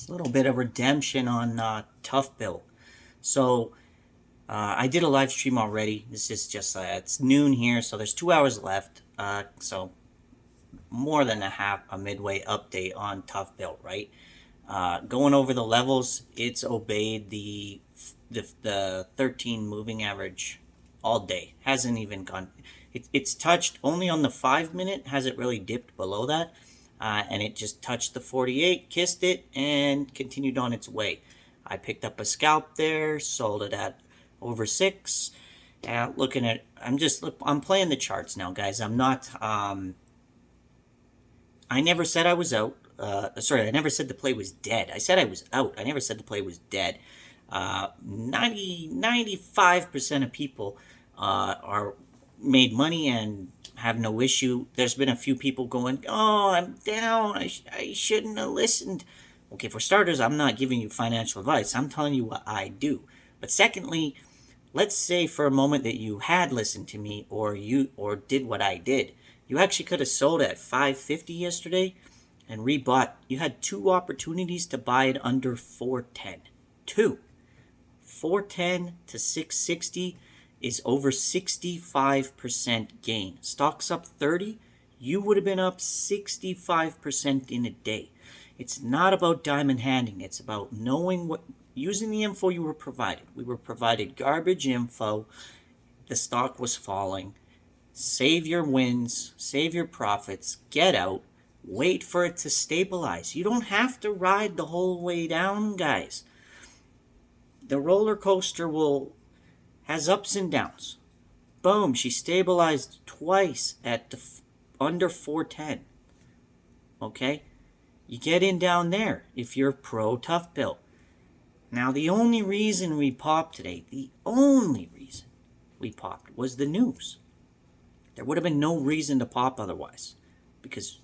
It's a little bit of redemption on Tblt. So I did a live stream already. This is just it's noon here, so there's 2 hours left. So more than a midway update on Tblt, right? Going over the levels, it's obeyed the 13 moving average all day. Hasn't even gone. It's touched only on the 5 minute. Hasn't really dipped below that. And it just touched the 48, kissed it, and continued on its way. I picked up a scalp there, sold it at over 6. Looking at, I'm playing the charts now, guys. I'm not, I never said I was out. I never said the play was dead. I said I was out. I never said the play was dead. 95% of people are made money and have no issue. There's been a few people going, oh, I'm down. I shouldn't have listened. Okay, for starters, I'm not giving you financial advice. I'm telling you what I do. But secondly, let's say for a moment that you had listened to me or did what I did. You actually could have sold at $5.50 yesterday and rebought. You had 2 opportunities to buy it under $4.10. 2. $4.10 to $6.60 is over 65% gain. Stock's up 30, you would have been up 65% in a day. It's not about diamond handing. It's about using the info you were provided. We were provided garbage info. The stock was falling. Save your wins, save your profits, get out, wait for it to stabilize. You don't have to ride the whole way down, guys. The roller coaster has ups and downs. Boom, she stabilized twice at under 410. Okay? You get in down there if you're pro Tblt. Now, the only reason we popped today, was the news. There would have been no reason to pop otherwise, because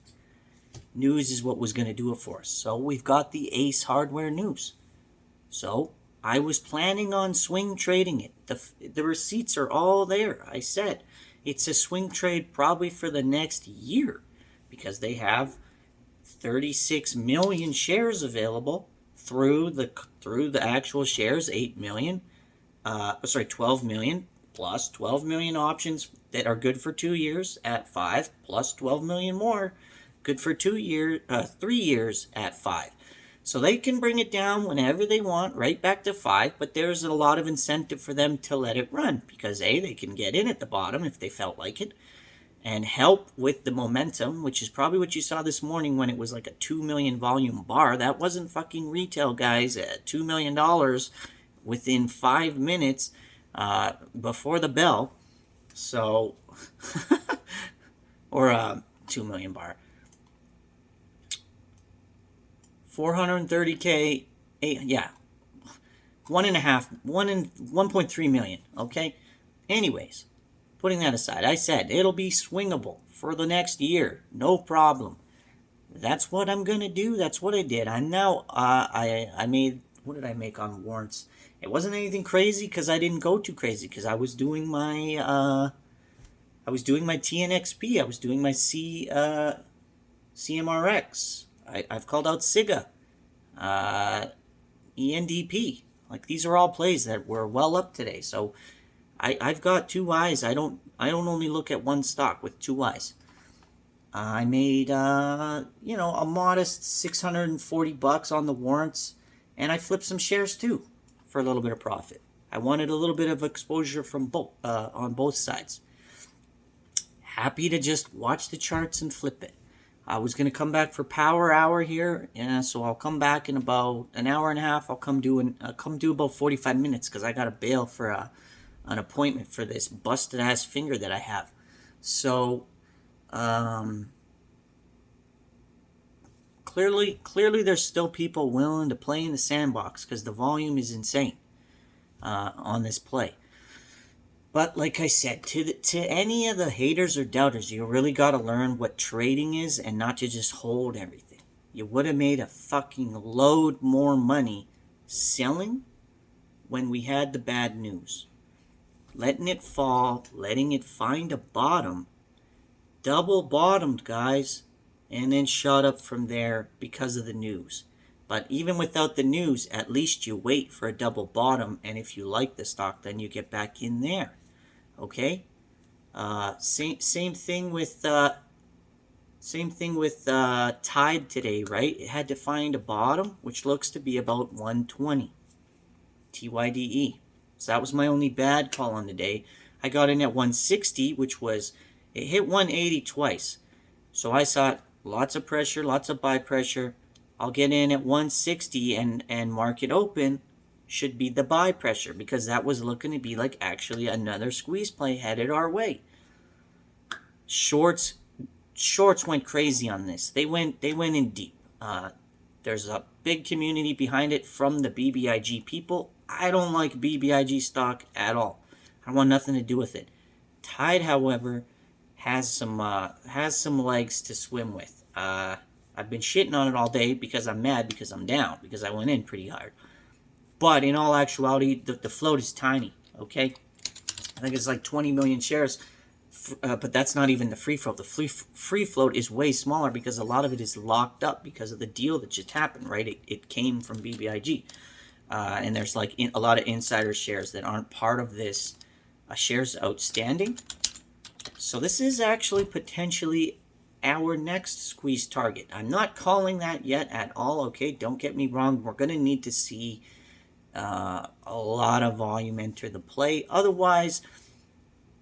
news is what was going to do it for us. So we've got the Ace Hardware news. So I was planning on swing trading it. The receipts are all there. I said it's a swing trade probably for the next year, because they have 36 million shares available through the actual shares, 8 million. 12 million plus 12 million options that are good for 2 years at 5, plus 12 million more good for 3 years at 5. So they can bring it down whenever they want, right back to 5, but there's a lot of incentive for them to let it run, because they can get in at the bottom if they felt like it, and help with the momentum, which is probably what you saw this morning when it was like a 2 million volume bar. That wasn't fucking retail, guys, at $2 million within 5 minutes before the bell. So, or 2 million bar. 430K, 1.3 million, okay? Anyways, putting that aside, I said it'll be swingable for the next year, no problem. That's what I'm going to do. That's what I did. I'm now, I made, what did I make on warrants? It wasn't anything crazy, because I didn't go too crazy, because I was doing my, TNXP, I was doing my Cmrx. I've called out Siga, ENDP. Like, these are all plays that were well up today. So I've got 2 eyes. I don't only look at one stock with 2 eyes. I made a modest $640 on the warrants, and I flipped some shares too for a little bit of profit. I wanted a little bit of exposure from on both sides. Happy to just watch the charts and flip it. I was going to come back for power hour here, so I'll come back in about an hour and a half. I'll come do about 45 minutes, because I got to bail for an appointment for this busted ass finger that I have. So clearly there's still people willing to play in the sandbox, because the volume is insane on this play. But like I said, to any of the haters or doubters, you really got to learn what trading is, and not to just hold everything. You would have made a fucking load more money selling when we had the bad news. Letting it fall, letting it find a bottom. Double bottomed, guys, and then shot up from there because of the news. But even without the news, at least you wait for a double bottom, and if you like the stock, then you get back in there. Okay. Same thing with Tyde today, right? It had to find a bottom, which looks to be about 120. TYDE. So that was my only bad call on the day. I got in at 160, which was, it hit 180 twice. So I thought, lots of pressure, lots of buy pressure. I'll get in at 160 and market open should be the buy pressure, because that was looking to be like actually another squeeze play headed our way. Shorts went crazy on this. They went in deep. There's a big community behind it from the BBIG people. I don't like BBIG stock at all. I want nothing to do with it. Tyde, however, has some legs to swim with. I've been shitting on it all day because I'm mad because I'm down, because I went in pretty hard. But in all actuality, the float is tiny, okay? I think it's like 20 million shares, but that's not even the free float. The free float is way smaller because a lot of it is locked up because of the deal that just happened, right? It came from BBIG. And there's like a lot of insider shares that aren't part of this shares outstanding. So this is actually potentially our next squeeze target. I'm not calling that yet at all, okay? Don't get me wrong. We're going to need to see a lot of volume enter the play. Otherwise,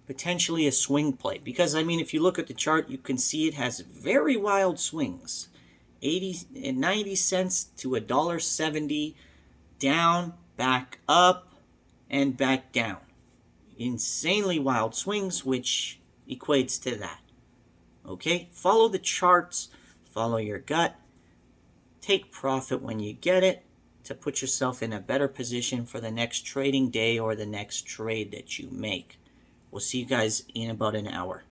potentially a swing play. Because, I mean, if you look at the chart, you can see it has very wild swings. 90 cents to $1.70, down, back up, and back down. Insanely wild swings, which equates to that. Okay? Follow the charts, follow your gut, take profit when you get it to put yourself in a better position for the next trading day or the next trade that you make. We'll see you guys in about an hour.